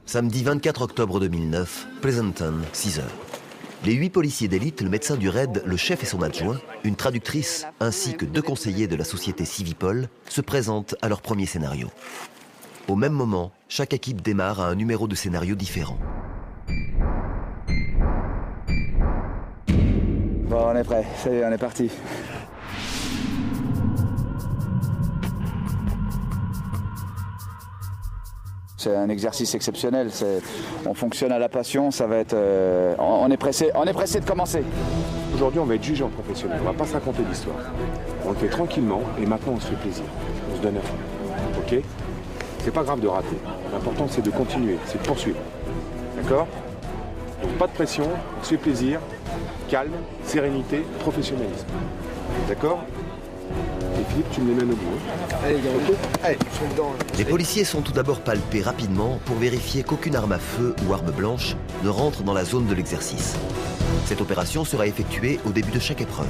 Samedi 24 octobre 2009, Pleasanton, 6 heures. Les 8 policiers d'élite, le médecin du raid, le chef et son adjoint, une traductrice, ainsi que 2 conseillers de la société Civipol, se présentent à leur premier scénario. Au même moment, chaque équipe démarre à un numéro de scénario différent. Bon, on est prêt, ça y est, on est parti. C'est un exercice exceptionnel, on fonctionne à la passion, ça va être... on est pressé de commencer. Aujourd'hui, on va être jugé en professionnel, on va pas se raconter d'histoire. On le fait tranquillement et maintenant on se fait plaisir. On se donne à fond. Ok? C'est pas grave de rater. L'important c'est de continuer, c'est de poursuivre. D'accord? Donc pas de pression, on se fait plaisir, calme, sérénité, professionnalisme. D'accord? Et Philippe, tu me les mènes au bout. Allez, les gars, okay. Allez, je suis dedans. Les policiers sont tout d'abord palpés rapidement pour vérifier qu'aucune arme à feu ou arme blanche ne rentre dans la zone de l'exercice. Cette opération sera effectuée au début de chaque épreuve.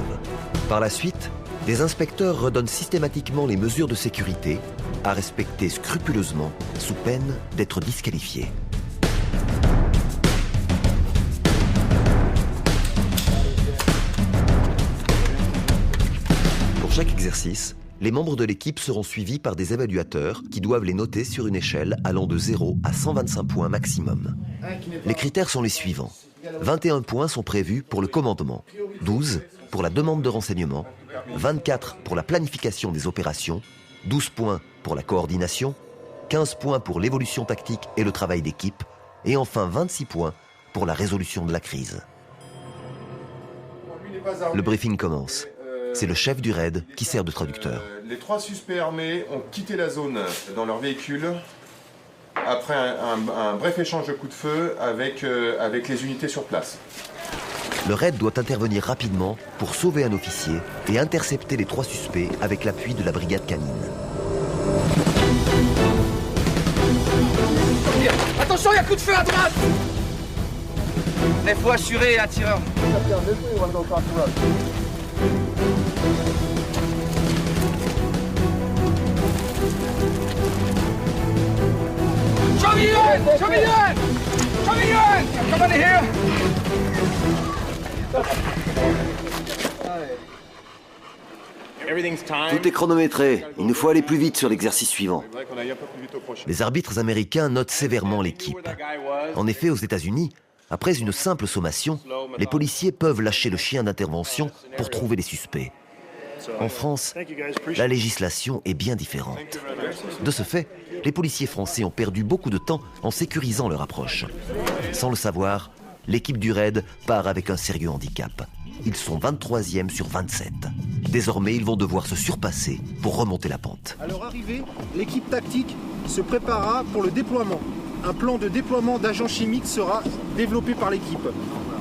Par la suite, les inspecteurs redonnent systématiquement les mesures de sécurité à respecter scrupuleusement sous peine d'être disqualifiés. Pour chaque exercice, les membres de l'équipe seront suivis par des évaluateurs qui doivent les noter sur une échelle allant de 0 à 125 points maximum. Les critères sont les suivants. 21 points sont prévus pour le commandement, 12 pour la demande de renseignement, 24 pour la planification des opérations, 12 points pour la coordination, 15 points pour l'évolution tactique et le travail d'équipe, et enfin 26 points pour la résolution de la crise. Le briefing commence. C'est le chef du raid qui sert de traducteur. Les 3 suspects armés ont quitté la zone dans leur véhicule après un bref échange de coups de feu avec les unités sur place. Le raid doit intervenir rapidement pour sauver un officier et intercepter les 3 suspects avec l'appui de la brigade canine. Attention, il y a coup de feu à droite! Il faut assurer un tireur. Show me you in! Show me you in! Show me you in! Come on in here! Tout est chronométré. Il nous faut aller plus vite sur l'exercice suivant. Les arbitres américains notent sévèrement l'équipe. En effet, aux États-Unis, après une simple sommation, les policiers peuvent lâcher le chien d'intervention pour trouver les suspects. En France, la législation est bien différente. De ce fait, les policiers français ont perdu beaucoup de temps en sécurisant leur approche. Sans le savoir, l'équipe du raid part avec un sérieux handicap. Ils sont 23e sur 27. Désormais, ils vont devoir se surpasser pour remonter la pente. À leur arrivée, l'équipe tactique se préparera pour le déploiement. Un plan de déploiement d'agents chimiques sera développé par l'équipe.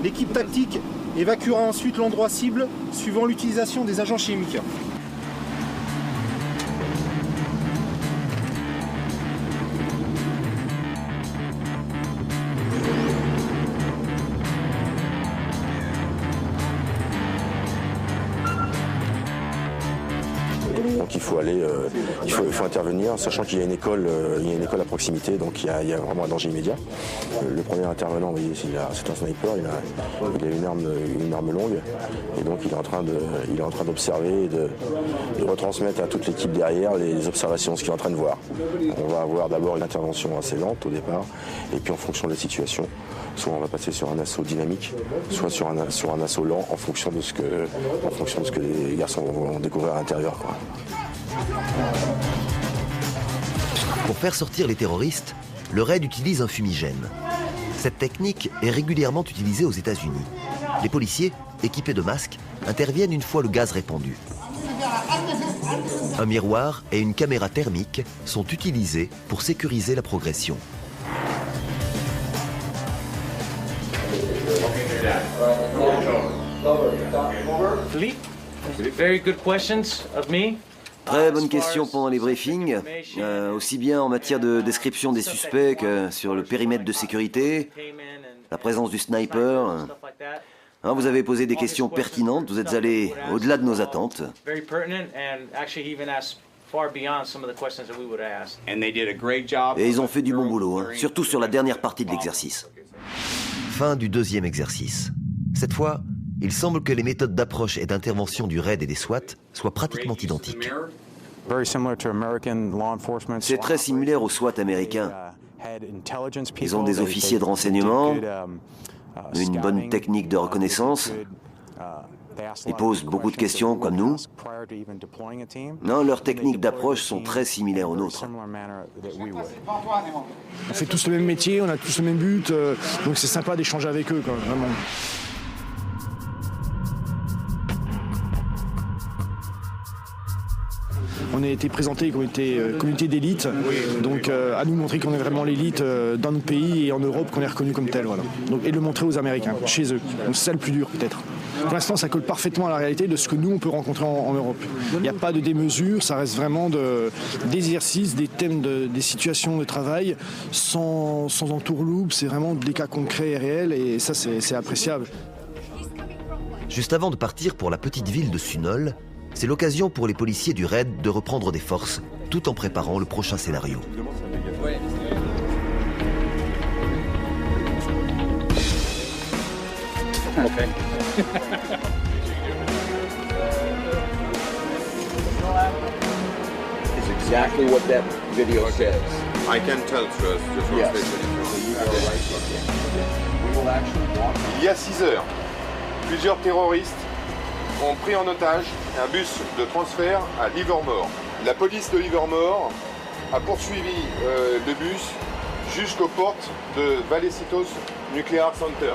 L'équipe tactique évacuera ensuite l'endroit cible suivant l'utilisation des agents chimiques. Donc il faut aller, il faut intervenir, sachant qu'il y a une école à proximité, donc il y a vraiment un danger immédiat. Le premier intervenant, vous voyez, c'est un sniper, il a une arme longue, et donc il est en train d'observer et de retransmettre à toute l'équipe derrière les observations, ce qu'il est en train de voir. On va avoir d'abord une intervention assez lente au départ, et puis en fonction de la situation, soit on va passer sur un assaut dynamique, soit sur un assaut lent en fonction de ce que les garçons vont découvrir à l'intérieur, quoi. Pour faire sortir les terroristes, le raid utilise un fumigène. Cette technique est régulièrement utilisée aux États-Unis. Les policiers, équipés de masques, interviennent une fois le gaz répandu. Un miroir et une caméra thermique sont utilisés pour sécuriser la progression. Philippe, very good questions of me. Très bonne question pendant les briefings, aussi bien en matière de description des suspects que sur le périmètre de sécurité, la présence du sniper. Vous avez posé des questions pertinentes, vous êtes allé au-delà de nos attentes. far beyond some of the questions that we would ask. And they did a great job. Et ils ont fait du bon boulot, hein, surtout sur la dernière partie de l'exercice. Fin du deuxième exercice. Cette fois, il semble que les méthodes d'approche et d'intervention du RAID et des SWAT soient pratiquement identiques. C'est très similaire aux SWAT américains. Ils ont des officiers de renseignement, une bonne technique de reconnaissance. Ils posent beaucoup de questions comme nous. Non, leurs techniques d'approche sont très similaires aux nôtres. On fait tous le même métier, on a tous le même but, donc c'est sympa d'échanger avec eux, quoi, vraiment. On a été présenté comme communauté d'élite, donc à nous montrer qu'on est vraiment l'élite dans notre pays et en Europe, qu'on est reconnu comme tel. Voilà. Donc, et le montrer aux Américains, chez eux. Donc c'est ça le plus dur peut-être. Pour l'instant, ça colle parfaitement à la réalité de ce que nous, on peut rencontrer en Europe. Il n'y a pas de démesure, ça reste vraiment des exercices, des thèmes, des situations de travail, sans entourloupe, c'est vraiment des cas concrets et réels, et ça, c'est appréciable. Juste avant de partir pour la petite ville de Sunol, c'est l'occasion pour les policiers du RAID de reprendre des forces, tout en préparant le prochain scénario. Okay. It's exactly what that video says. I can tell just Yes. Il y a 6 heures, plusieurs terroristes ont pris en otage un bus de transfert à Livermore. La police de Livermore a poursuivi le bus jusqu'aux portes de Valecitos Nuclear Center.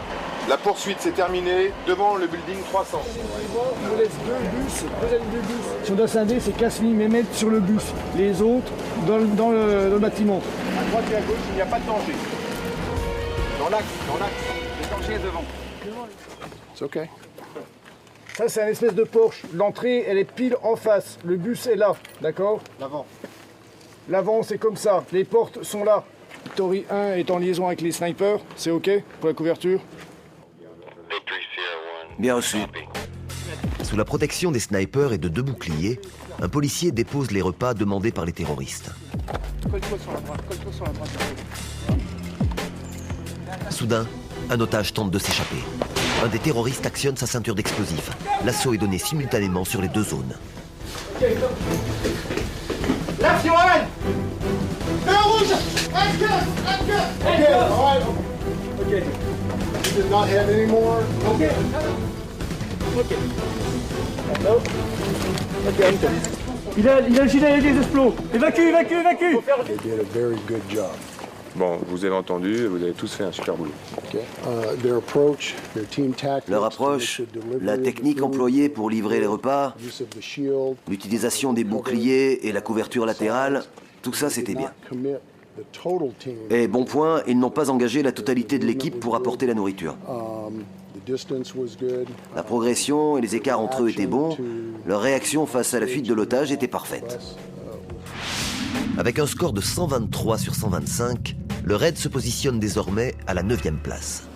La poursuite s'est terminée devant le building 300. On vous laisse deux lignes de bus. Si on doit scinder, c'est Kasmi, Mehmet sur le bus. Les autres dans le bâtiment. À droite et à gauche, il n'y a pas de danger. Dans l'axe, Le danger est devant. C'est ok. Ça, c'est un espèce de Porsche. L'entrée, elle est pile en face. Le bus est là, d'accord? L'avant. L'avant, c'est comme ça. Les portes sont là. Victory 1 est en liaison avec les snipers. C'est OK pour la couverture? Bien reçu. Sous la protection des snipers et de 2 boucliers, un policier dépose les repas demandés par les terroristes. Colle-toi sur la droite, colle-toi sur la droite. Soudain, un otage tente de s'échapper. Un des terroristes actionne sa ceinture d'explosifs. L'assaut est donné simultanément sur les 2 zones. Left, you on! Feu rouge! Okay, all right. Okay. He does not have any more. Okay. Okay. Okay. Il a le gilet avec les explos. Évacue! They did a very good job. Bon, vous avez entendu, vous avez tous fait un super boulot. Their approach, their team tactics, Leur approche, la technique employée pour livrer les repas, use of the shield, l'utilisation des boucliers et la couverture latérale, tout ça c'était bien. commit the total team. Et bon point, ils n'ont pas engagé la totalité de l'équipe pour apporter la nourriture. The distance was good. La progression et les écarts entre eux étaient bons, leur réaction face à la fuite de l'otage était parfaite. Avec un score de 123 sur 125, le RAID se positionne désormais à la 9e place.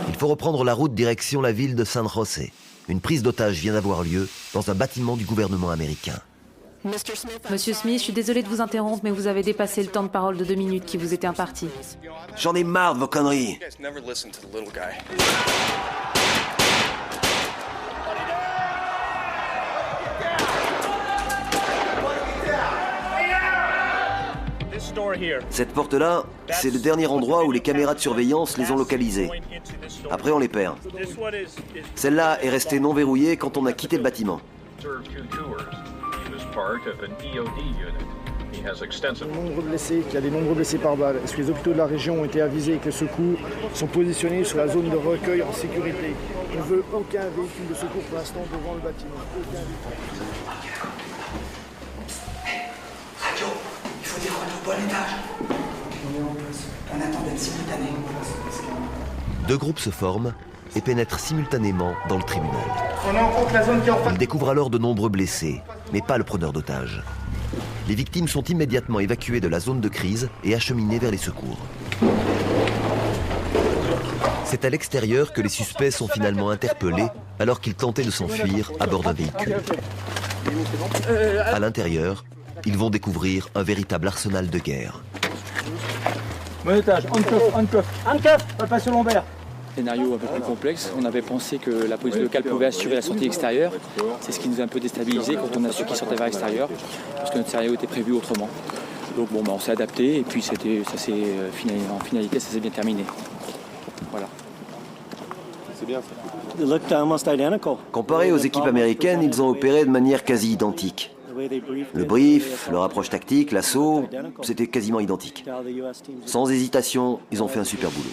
Il faut reprendre la route direction la ville de San José. Une prise d'otage vient d'avoir lieu dans un bâtiment du gouvernement américain. Monsieur Smith, je suis désolé de vous interrompre, mais vous avez dépassé le temps de parole de 2 minutes qui vous était imparti. J'en ai marre de vos conneries. Cette porte-là, c'est le dernier endroit où les caméras de surveillance les ont localisées. Après, on les perd. Celle-là est restée non verrouillée quand on a quitté le bâtiment. Il y a des nombreux blessés par balle. Est-ce que les hôpitaux de la région ont été avisés que les secours sont positionnés sur la zone de recueil en sécurité? On ne veut aucun véhicule de secours pour l'instant devant le bâtiment. Aucun véhicule. Radio, il faut dire retour pour l'étage. On est en place. On attend d'être simultané. 2 groupes se forment et pénètrent simultanément dans le tribunal. On est en compte la zone qui est en face. Ils découvrent alors de nombreux blessés, mais pas le preneur d'otages. Les victimes sont immédiatement évacuées de la zone de crise et acheminées vers les secours. C'est à l'extérieur que les suspects sont finalement interpellés alors qu'ils tentaient de s'enfuir à bord d'un véhicule. À l'intérieur, ils vont découvrir un véritable arsenal de guerre. Monotage, handcuff, palpation lombaire. Scénario un peu plus complexe. On avait pensé que la police locale pouvait assurer la sortie extérieure. C'est ce qui nous a un peu déstabilisé quand on a su qu'ils sortaient vers l'extérieur, parce que notre scénario était prévu autrement. Donc bon, on s'est adapté et puis en finalité, ça s'est bien terminé. Voilà. C'est bien ça. Comparé aux équipes américaines, ils ont opéré de manière quasi identique. Le brief, leur approche tactique, l'assaut, c'était quasiment identique. Sans hésitation, ils ont fait un super boulot.